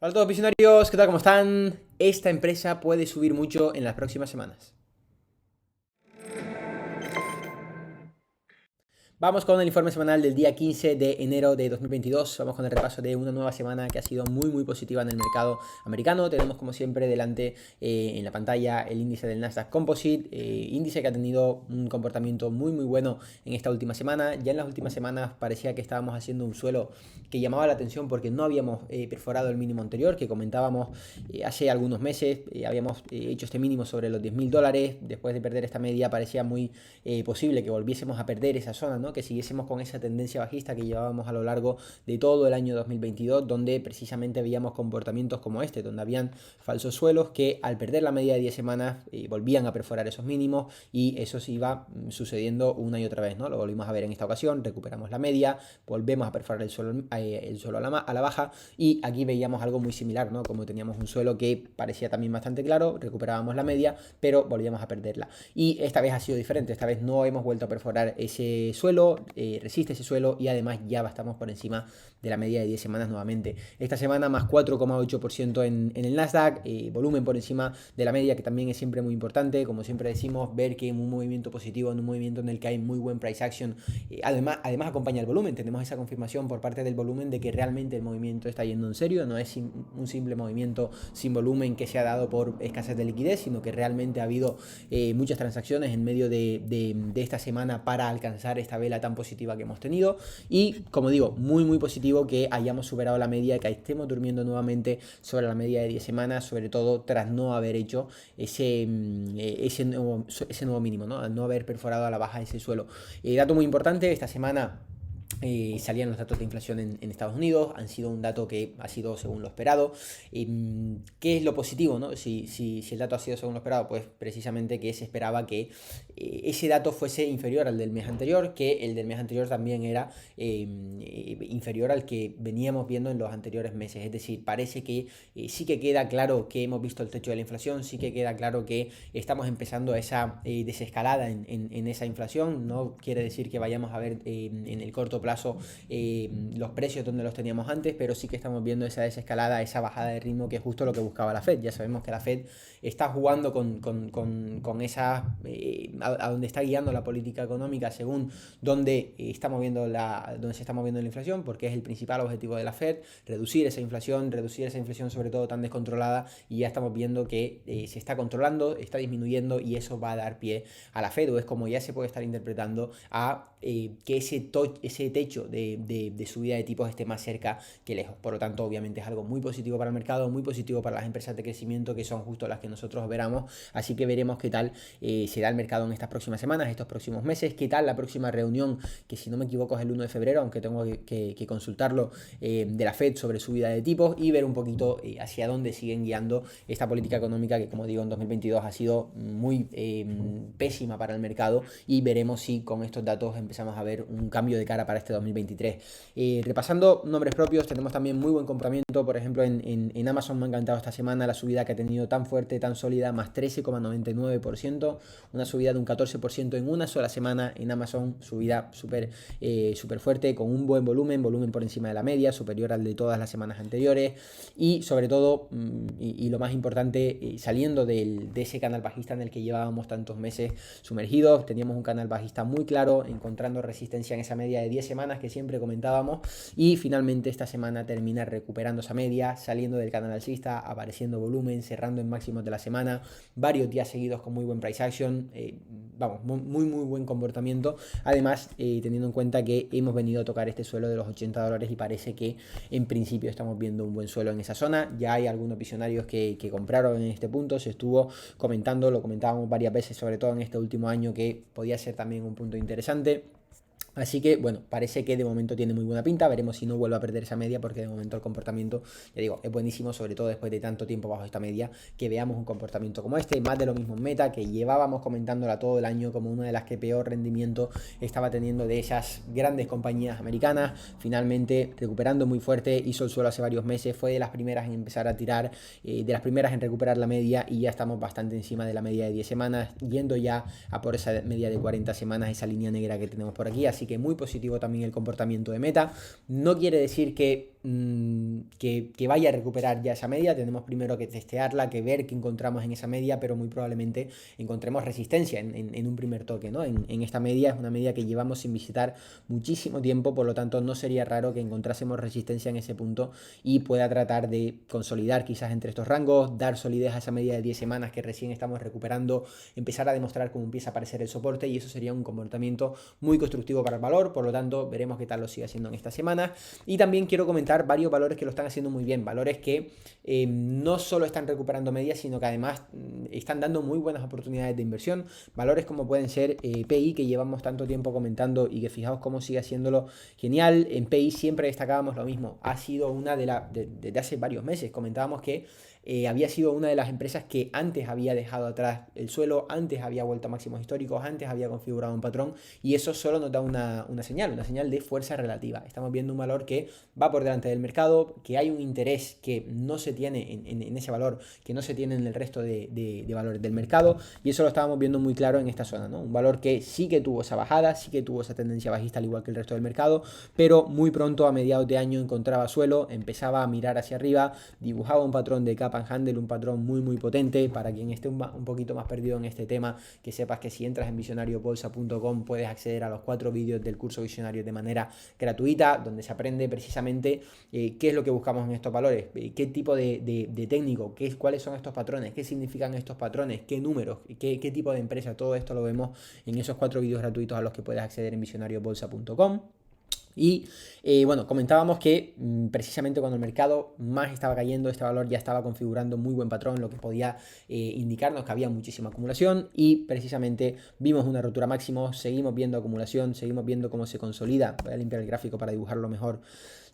Hola a todos visionarios, ¿qué tal? ¿Cómo están? Esta empresa puede subir mucho en las próximas semanas. Vamos con el informe semanal del día 15 de enero de 2022. Vamos con el repaso de una nueva semana que ha sido muy positiva en el mercado americano. Tenemos como siempre delante en la pantalla el índice del Nasdaq Composite, índice que ha tenido un comportamiento muy bueno en esta última semana. Ya en las últimas semanas parecía que estábamos haciendo un suelo que llamaba la atención porque no habíamos perforado el mínimo anterior que comentábamos hace algunos meses. Habíamos hecho este mínimo sobre los $10.000. Después de perder esta media parecía muy posible que volviésemos a perder esa zona, ¿no? Que siguiésemos con esa tendencia bajista que llevábamos a lo largo de todo el año 2022, donde precisamente veíamos comportamientos como este, donde habían falsos suelos que al perder la media de 10 semanas volvían a perforar esos mínimos y eso se iba sucediendo una y otra vez, ¿no? Lo volvimos a ver en esta ocasión, recuperamos la media, volvemos a perforar el suelo a la baja y aquí veíamos algo muy similar, ¿no? Como teníamos un suelo que parecía también bastante claro, recuperábamos la media, pero volvíamos a perderla. Y esta vez ha sido diferente, esta vez no hemos vuelto a perforar ese suelo, resiste ese suelo y además ya estamos por encima de la media de 10 semanas nuevamente. Esta semana más 4,8% en el Nasdaq, volumen por encima de la media, que también es siempre muy importante. Como siempre decimos, ver que en un movimiento positivo, en un movimiento en el que hay muy buen price action, además acompaña el volumen. Tenemos esa confirmación por parte del volumen de que realmente el movimiento está yendo en serio, no es un simple movimiento sin volumen que se ha dado por escasez de liquidez, sino que realmente ha habido muchas transacciones en medio de esta semana para alcanzar esta vela tan positiva que hemos tenido. Y como digo, muy positivo que hayamos superado la media, que estemos durmiendo nuevamente sobre la media de 10 semanas, sobre todo tras no haber hecho ese nuevo mínimo, ¿no? Al no haber perforado a la baja ese suelo. Dato muy importante, esta semana salían los datos de inflación en Estados Unidos, han sido un dato que ha sido según lo esperado. ¿Qué es lo positivo, ¿no? Si el dato ha sido según lo esperado, pues precisamente que se esperaba que ese dato fuese inferior al del mes anterior, que el del mes anterior también era inferior al que veníamos viendo en los anteriores meses. Es decir, parece que sí que queda claro que hemos visto el techo de la inflación, sí que queda claro que estamos empezando esa desescalada en esa inflación. No quiere decir que vayamos a ver en el corto plazo los precios donde los teníamos antes, pero sí que estamos viendo esa desescalada, esa bajada de ritmo, que es justo lo que buscaba la Fed. Ya sabemos que la Fed está jugando con esa a donde está guiando la política económica según donde se está moviendo la inflación, porque es el principal objetivo de la Fed, reducir esa inflación sobre todo tan descontrolada, y ya estamos viendo que se está controlando, está disminuyendo, y eso va a dar pie a la Fed, o es como ya se puede estar interpretando a que ese techo de subida de tipos esté más cerca que lejos. Por lo tanto, obviamente es algo muy positivo para el mercado, muy positivo para las empresas de crecimiento, que son justo las que nosotros veramos. Así que veremos qué tal se da el mercado en estas próximas semanas, estos próximos meses, qué tal la próxima reunión, que si no me equivoco es el 1 de febrero, aunque tengo que consultarlo, de la Fed sobre subida de tipos, y ver un poquito hacia dónde siguen guiando esta política económica que, como digo, en 2022 ha sido muy pésima para el mercado, y veremos si con estos datos empezamos a ver un cambio de cara para este 2023. Repasando nombres propios, tenemos también muy buen comportamiento. Por ejemplo, en Amazon me ha encantado esta semana la subida que ha tenido tan fuerte, tan sólida, más 13,99%, una subida de un 14% en una sola semana en Amazon, subida súper fuerte, con un buen volumen por encima de la media, superior al de todas las semanas anteriores, y sobre todo, y lo más importante, saliendo de ese canal bajista en el que llevábamos tantos meses sumergidos. Teníamos un canal bajista muy claro, encontrando resistencia en esa media de 10 semanas que siempre comentábamos, y finalmente esta semana termina recuperando esa media, saliendo del canal alcista, apareciendo volumen, cerrando en máximos de la semana, varios días seguidos con muy buen price action, muy buen comportamiento. Además, teniendo en cuenta que hemos venido a tocar este suelo de los $80, y parece que en principio estamos viendo un buen suelo en esa zona. Ya hay algunos visionarios que compraron en este punto, se estuvo comentando, lo comentábamos varias veces, sobre todo en este último año, que podía ser también un punto interesante. Así que, bueno, parece que de momento tiene muy buena pinta. Veremos si no vuelve a perder esa media, porque de momento el comportamiento, ya digo, es buenísimo, sobre todo después de tanto tiempo bajo esta media, que veamos un comportamiento como este. Más de lo mismo en Meta, que llevábamos comentándola todo el año como una de las que peor rendimiento estaba teniendo de esas grandes compañías americanas. Finalmente recuperando muy fuerte, hizo el suelo hace varios meses, fue de las primeras en empezar a tirar, de las primeras en recuperar la media, y ya estamos bastante encima de la media de 10 semanas, yendo ya a por esa media de 40 semanas, esa línea negra que tenemos por aquí. Así que muy positivo también el comportamiento de Meta. No quiere decir que que vaya a recuperar ya esa media. Tenemos primero que testearla, que ver qué encontramos en esa media, pero muy probablemente encontremos resistencia en un primer toque, ¿no? En esta media es una media que llevamos sin visitar muchísimo tiempo, por lo tanto no sería raro que encontrásemos resistencia en ese punto y pueda tratar de consolidar quizás entre estos rangos, dar solidez a esa media de 10 semanas que recién estamos recuperando, empezar a demostrar cómo empieza a aparecer el soporte, y eso sería un comportamiento muy constructivo para el valor. Por lo tanto, veremos qué tal lo sigue haciendo en esta semana. Y también quiero comentar varios valores que lo están haciendo muy bien, valores que no solo están recuperando medias, sino que además están dando muy buenas oportunidades de inversión. Valores como pueden ser PI, que llevamos tanto tiempo comentando y que fijaos cómo sigue haciéndolo genial. En PI siempre destacábamos lo mismo, ha sido una desde hace varios meses comentábamos que había sido una de las empresas que antes había dejado atrás el suelo, antes había vuelto a máximos históricos, antes había configurado un patrón, y eso solo nos da una señal de fuerza relativa. Estamos viendo un valor que va por delante del mercado, que hay un interés que no se tiene en ese valor, que no se tiene en el resto de valores del mercado, y eso lo estábamos viendo muy claro en esta zona, ¿no? Un valor que sí que tuvo esa bajada, sí que tuvo esa tendencia bajista al igual que el resto del mercado, pero muy pronto a mediados de año encontraba suelo, empezaba a mirar hacia arriba, dibujaba un patrón de cap and handle, un patrón muy potente. Para quien esté un poquito más perdido en este tema, que sepas que si entras en visionariobolsa.com puedes acceder a los 4 vídeos del curso Visionario de manera gratuita, donde se aprende precisamente qué es lo que buscamos en estos valores, qué tipo de técnico, cuáles son estos patrones, qué significan estos patrones, qué números, qué tipo de empresa. Todo esto lo vemos en esos 4 vídeos gratuitos a los que puedes acceder en visionariobolsa.com. Y bueno, comentábamos que precisamente cuando el mercado más estaba cayendo, este valor ya estaba configurando muy buen patrón, lo que podía indicarnos que había muchísima acumulación, y precisamente vimos una rotura máximo, seguimos viendo acumulación, seguimos viendo cómo se consolida. Voy a limpiar el gráfico para dibujarlo mejor.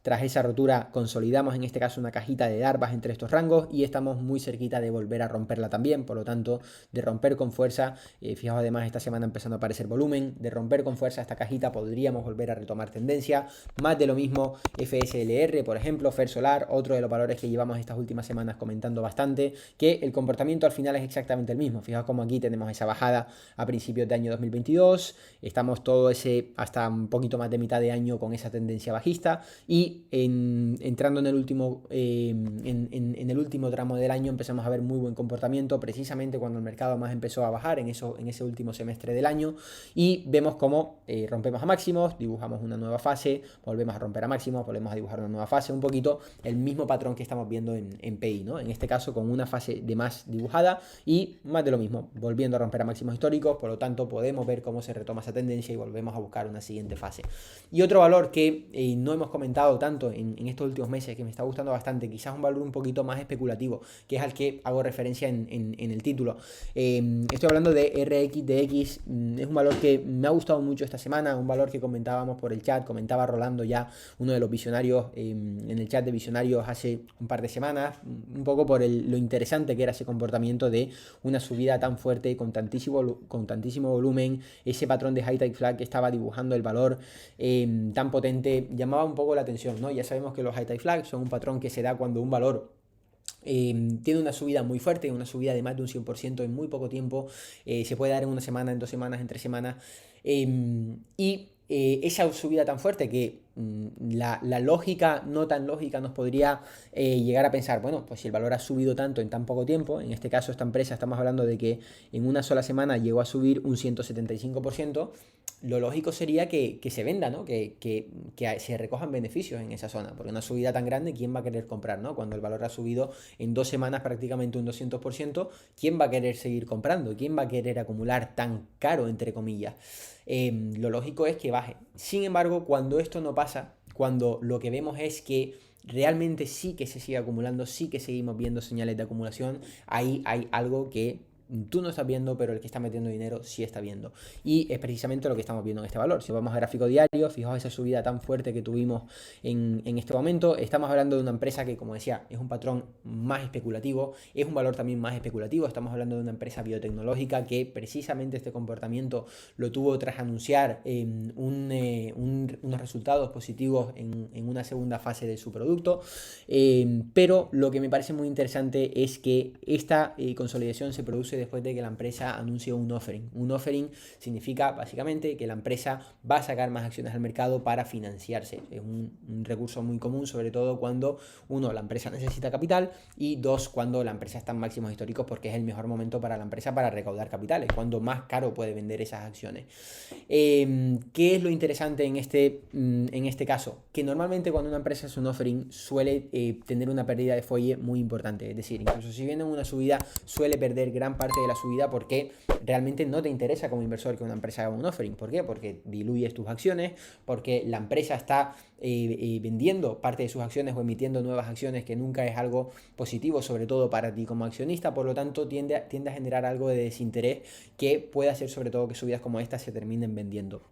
Tras esa rotura consolidamos en este caso una cajita de Darvas entre estos rangos y estamos muy cerquita de volver a romperla también, por lo tanto de romper con fuerza, fijaos además esta semana empezando a aparecer volumen, de romper con fuerza esta cajita podríamos volver a retomar tendencia. Más de lo mismo FSLR, por ejemplo, Fersolar, otro de los valores que llevamos estas últimas semanas comentando bastante, que el comportamiento al final es exactamente el mismo. Fijaos como aquí tenemos esa bajada a principios de año 2022, estamos todo ese hasta un poquito más de mitad de año con esa tendencia bajista, y entrando en el último en el último tramo del año empezamos a ver muy buen comportamiento, precisamente cuando el mercado más empezó a bajar en ese último semestre del año, y vemos cómo rompemos a máximos, dibujamos una nueva fase, volvemos a romper a máximos, volvemos a dibujar una nueva fase, un poquito el mismo patrón que estamos viendo en PI, ¿no? En este caso con una fase de más dibujada y más de lo mismo, volviendo a romper a máximos históricos. Por lo tanto podemos ver cómo se retoma esa tendencia y volvemos a buscar una siguiente fase. Y otro valor que no hemos comentado tanto en estos últimos meses, que me está gustando bastante, quizás un valor un poquito más especulativo, que es al que hago referencia en el título. Estoy hablando de RXDX, es un valor que me ha gustado mucho esta semana, un valor que comentábamos por el chat, comentaba Rolando ya, uno de los visionarios, en el chat de visionarios hace un par de semanas, un poco por lo interesante que era ese comportamiento de una subida tan fuerte, con tantísimo volumen, ese patrón de high tide flag que estaba dibujando el valor tan potente, llamaba un poco la atención, ¿no? Ya sabemos que los high tide flags son un patrón que se da cuando un valor tiene una subida muy fuerte, una subida de más de un 100% en muy poco tiempo, se puede dar en una semana, en 2 semanas, en 3 semanas, y esa subida tan fuerte que la lógica no tan lógica nos podría llegar a pensar, bueno, pues si el valor ha subido tanto en tan poco tiempo, en este caso esta empresa estamos hablando de que en una sola semana llegó a subir un 175%, lo lógico sería que se venda, ¿no? Que se recojan beneficios en esa zona, porque una subida tan grande, ¿quién va a querer comprar, ¿no? Cuando el valor ha subido en 2 semanas prácticamente un 200%, ¿quién va a querer seguir comprando? ¿Quién va a querer acumular tan caro, entre comillas? Lo lógico es que baje. Sin embargo, cuando esto no pasa, cuando lo que vemos es que realmente sí que se sigue acumulando, sí que seguimos viendo señales de acumulación, ahí hay algo que tú no estás viendo, pero el que está metiendo dinero sí está viendo. Y es precisamente lo que estamos viendo en este valor. Si vamos a gráfico diario, fijaos esa subida tan fuerte que tuvimos en este momento. Estamos hablando de una empresa que, como decía, es un patrón más especulativo, es un valor también más especulativo. Estamos hablando de una empresa biotecnológica que precisamente este comportamiento lo tuvo tras anunciar unos resultados positivos en una segunda fase de su producto. Pero lo que me parece muy interesante es que esta consolidación se produce produce después de que la empresa anuncie un offering. Un offering significa básicamente que la empresa va a sacar más acciones al mercado para financiarse. Es un recurso muy común, sobre todo cuando uno, la empresa necesita capital, y dos, cuando la empresa está en máximos históricos, porque es el mejor momento para la empresa para recaudar capitales, cuando más caro puede vender esas acciones. ¿Qué es lo interesante en este caso? Que normalmente cuando una empresa hace un offering suele tener una pérdida de fuelle muy importante. Es decir, incluso si viene una subida, suele perder gran parte de la subida porque realmente no te interesa como inversor que una empresa haga un offering. ¿Por qué? Porque diluyes tus acciones, porque la empresa está vendiendo parte de sus acciones o emitiendo nuevas acciones, que nunca es algo positivo, sobre todo para ti como accionista. Por lo tanto, tiende a generar algo de desinterés que puede hacer sobre todo que subidas como esta se terminen vendiendo.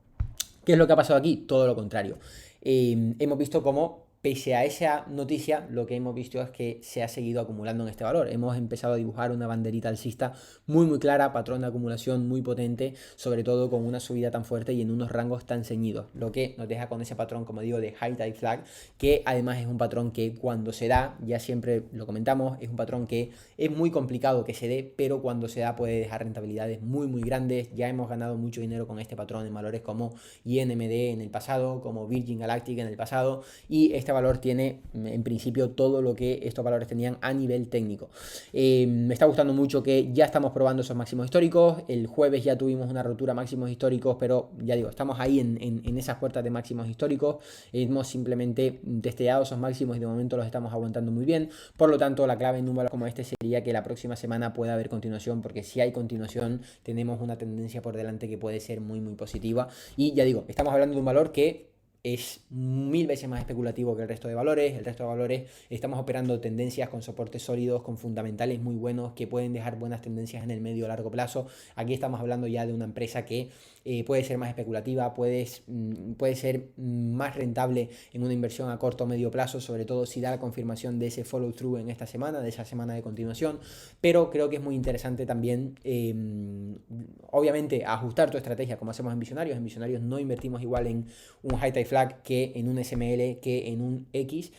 ¿Qué es lo que ha pasado aquí? Todo lo contrario. Hemos visto cómo, pese a esa noticia, lo que hemos visto es que se ha seguido acumulando en este valor. Hemos empezado a dibujar una banderita alcista muy clara, patrón de acumulación muy potente, sobre todo con una subida tan fuerte y en unos rangos tan ceñidos, lo que nos deja con ese patrón, como digo, de high tide flag, que además es un patrón que cuando se da, ya siempre lo comentamos, es un patrón que es muy complicado que se dé, pero cuando se da puede dejar rentabilidades muy grandes. Ya hemos ganado mucho dinero con este patrón en valores como INMD en el pasado, como Virgin Galactic en el pasado, y este valor tiene en principio todo lo que estos valores tenían a nivel técnico. Me está gustando mucho que ya estamos probando esos máximos históricos. El jueves ya tuvimos una rotura máximos históricos, pero ya digo, estamos ahí en esas puertas de máximos históricos. Hemos simplemente testeado esos máximos y de momento los estamos aguantando muy bien. Por lo tanto, la clave en un valor como este sería que la próxima semana pueda haber continuación, porque si hay continuación tenemos una tendencia por delante que puede ser muy positiva. Y ya digo, estamos hablando de un valor que es 1000 veces más especulativo que el resto de valores. El resto de valores estamos operando tendencias con soportes sólidos, con fundamentales muy buenos que pueden dejar buenas tendencias en el medio o largo plazo. Aquí estamos hablando ya de una empresa que puede ser más especulativa, puede ser más rentable en una inversión a corto o medio plazo, sobre todo si da la confirmación de ese follow through en esta semana, de esa semana de continuación. Pero creo que es muy interesante también, obviamente, ajustar tu estrategia como hacemos en Visionarios. En Visionarios no invertimos igual en un high tide flag que en un SML, que en un X,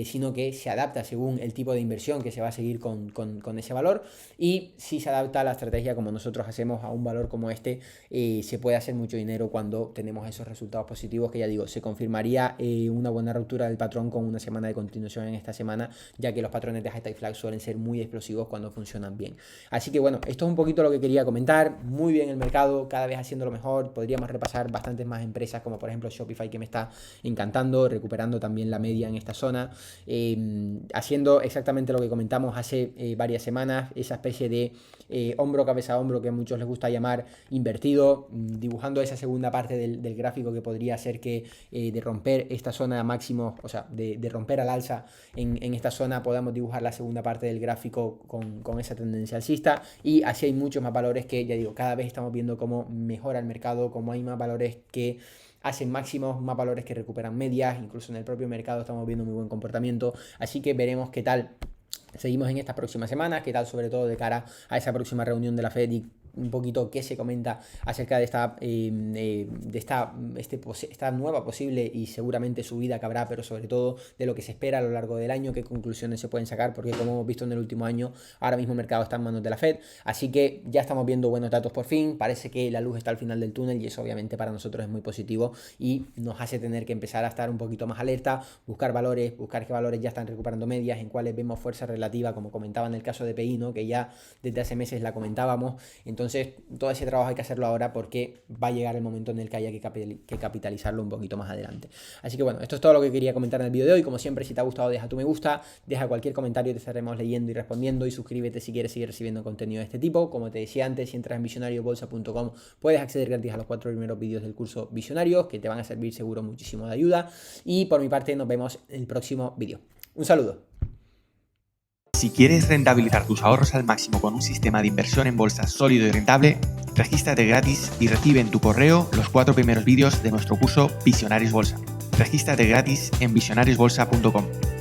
sino que se adapta según el tipo de inversión que se va a seguir con ese valor, y si se adapta a la estrategia como nosotros hacemos a un valor como este, se puede hacer mucho dinero cuando tenemos esos resultados positivos, que ya digo, se confirmaría una buena ruptura del patrón con una semana de continuación en esta semana, ya que los patrones de high tide flag suelen ser muy explosivos cuando funcionan bien. Así que bueno, esto es un poquito lo que quería comentar. Muy bien el mercado, cada vez haciéndolo mejor. Podríamos repasar bastantes más empresas, como por ejemplo Shopify, que me está encantando, recuperando también la media en esta zona, haciendo exactamente lo que comentamos hace varias semanas, esa especie de hombro, cabeza, hombro, que a muchos les gusta llamar invertido, dibujando esa segunda parte del gráfico que podría ser que de romper esta zona máximo, o sea, de romper al alza en esta zona, podamos dibujar la segunda parte del gráfico con esa tendencia alcista. Y así hay muchos más valores que, ya digo, cada vez estamos viendo cómo mejora el mercado, cómo hay más valores que hacen máximos, más valores que recuperan medias. Incluso en el propio mercado estamos viendo muy buen comportamiento, así que veremos qué tal seguimos en estas próximas semanas, qué tal sobre todo de cara a esa próxima reunión de la Fed, y un poquito qué se comenta acerca de esta nueva posible y seguramente subida que habrá, pero sobre todo de lo que se espera a lo largo del año, qué conclusiones se pueden sacar, porque como hemos visto en el último año, ahora mismo el mercado está en manos de la Fed, así que ya estamos viendo buenos datos por fin. Parece que la luz está al final del túnel, y eso obviamente para nosotros es muy positivo y nos hace tener que empezar a estar un poquito más alerta, buscar qué valores ya están recuperando medias, en cuáles vemos fuerza relativa, como comentaba en el caso de PI, ¿no? Que ya desde hace meses la comentábamos. Entonces todo ese trabajo hay que hacerlo ahora, porque va a llegar el momento en el que haya que capitalizarlo un poquito más adelante. Así que bueno, esto es todo lo que quería comentar en el vídeo de hoy. Como siempre, si te ha gustado, deja tu me gusta, deja cualquier comentario, te estaremos leyendo y respondiendo, y suscríbete si quieres seguir recibiendo contenido de este tipo. Como te decía antes, si entras en visionariobolsa.com puedes acceder gratis a los 4 primeros vídeos del curso Visionarios, que te van a servir seguro muchísimo de ayuda. Y por mi parte nos vemos en el próximo vídeo. Un saludo. Si quieres rentabilizar tus ahorros al máximo con un sistema de inversión en bolsa sólido y rentable, regístrate gratis y recibe en tu correo los 4 primeros vídeos de nuestro curso Visionarios Bolsa. Regístrate gratis en visionariosbolsa.com.